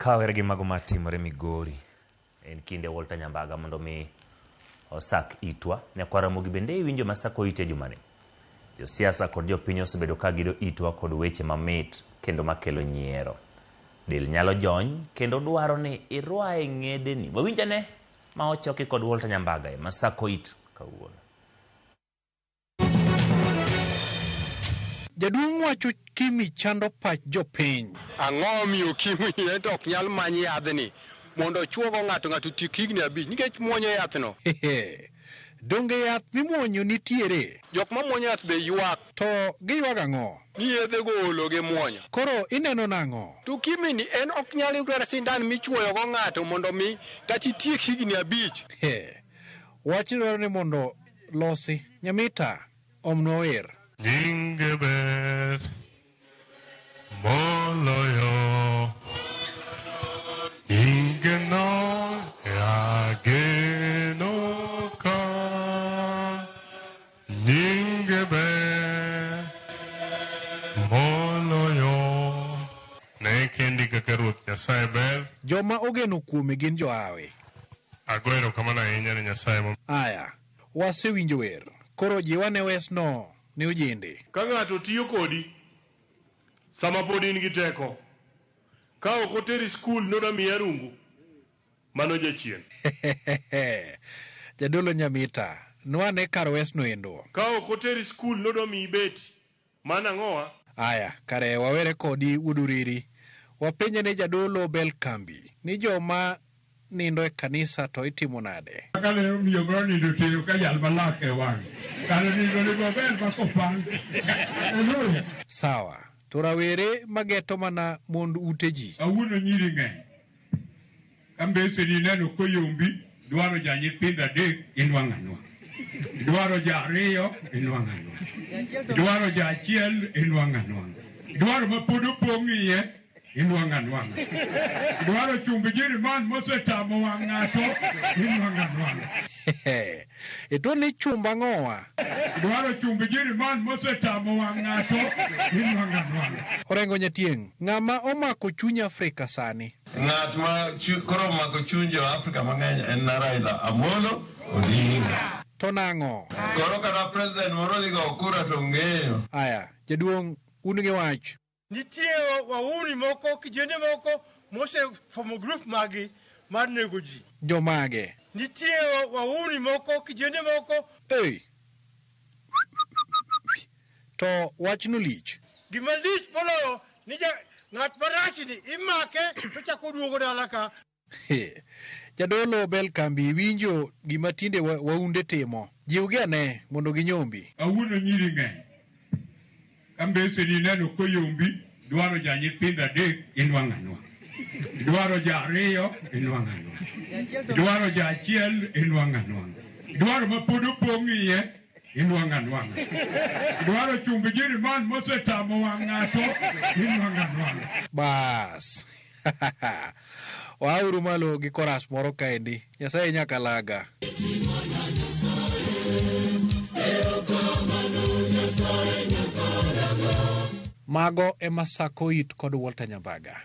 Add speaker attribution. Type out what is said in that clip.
Speaker 1: Kawere gi mago matimore Migori en kinde Walter Nyambaga mondo mi osak itwa ne Kwaramogi bende iwinjo masako ite jumani. Josiasa kod jopiny osebedo ka gido itwa kod weche mamit kendo makelo nyiero. Del nyalo jony kendo dwaro ni irwae ng'edeni. Wawinjane ma ochoki kod Walter Nyambaga masako it kawuono.
Speaker 2: Jaduong' wacho Kimi chando pach jopiny.
Speaker 3: Ang'o miyo Kimi ento ok nyal manyi yadhni mondo chuogo ng'ato tik higni 5 nikech muonyo yathno.
Speaker 2: Donge yath mimuonyo nitiere?
Speaker 3: Jok ma muonyo yath be ywak.
Speaker 2: To giywago ang'o?
Speaker 3: Ni yedhe golo gi muonyo.
Speaker 2: Koro ineno nang'o?
Speaker 3: To Kimi ni en ok nyal yudo sindan michuoyo go ng'ato mondo mi kati tiek higni 5.
Speaker 2: Wachno ni mondo losi Nyamita omno wer.
Speaker 4: Jingeber moloyo ingeno ageno ka jingeber moloyo ne kendi kaka Ruoth Nyasaye ber.
Speaker 2: Joma ogeno kuome gin joawe.
Speaker 4: Agoero kamano ahinya ne Nyasaye.
Speaker 2: Aya, wasewinjo wer. Koro jiwane wesno ne ojende.
Speaker 5: Ka ng'ato tiyo kodi sama pod in gi teko, ka ok oteri skul noda miya rungu, mano jachien.
Speaker 2: Jadolo Nyamita, nwane kar wesno endo.
Speaker 5: Ka ok oteri skul noda miyi beti, mana ng'owa.
Speaker 2: Aya, kare wawere kodi Uduriri. Wapenje ne jadolo Belkambi, ni joma nindo e kanisa to itimo nade?
Speaker 6: Kale miyo bro nindo tero ka jal malak e wang'. Kale nindo ni maber makopang.
Speaker 2: Sawa, to rawere mageto mana mond uteji.
Speaker 6: Awuono nyiri ng'eny. Kambese ni neno koyombi, dwaro ja nyithindo 3 inwang'o anwang'a. Dwaro ja 2 inwang'o anwang'a. Dwaro ja 1 inwang'o anwang'a. Dwaro ma pod opong' iye inwang'o anwang'a. Dwaro chumbi Jiriman mosetamo wang' ng'ato inwang'o anwang'a.
Speaker 2: Ito ni chumba ng'owa.
Speaker 6: Dwaro chumbi Jiriman mosetamo wang' ng'ato inwang'o anwang'a.
Speaker 2: Orengo Nyatieng', ng'ama omako chuny Afrika sani?
Speaker 7: Ng'at ma koro omako chuny jo Afrika mang'eny en Raila Amolo Odinga.
Speaker 2: To nang'o?
Speaker 7: Koro kata president moro dhi go kura to ng'eyo.
Speaker 2: Aya, jaduong' un gi wach.
Speaker 8: Nitie wauni moko kijende moko mose fomo group magi mar nego ji.
Speaker 2: Jomage.
Speaker 8: Nitie wauni moko kijende moko.
Speaker 2: Ei. To wachno lich.
Speaker 8: Gima lich moloyo ni ng'at marach ni imake to chako duogo dala ka.
Speaker 2: Jadolo Belkambi, winjo gima tinde waunde timo. Jiwgi ane mondo ginyombi.
Speaker 6: Awuono nyiri ng'eny. Kambese ni neno koyombi, dwaro ja nyithindo 3 inwang'o anwang'a. Dwaro ja 2 inwang'o anwang'a. Dwaro ja 1 inwang'o anwang'a. Dwaro ma pod opong' iye inwang'o anwang'a. Dwaro chumbi Jiriman mosetamo wang' ng'ato inwang'o anwang'a.
Speaker 2: Bas. Wauru malo gi koras moro kaendi. Nyasaye nyaka laga. Mago ema sako it kod Walter Nyambaga.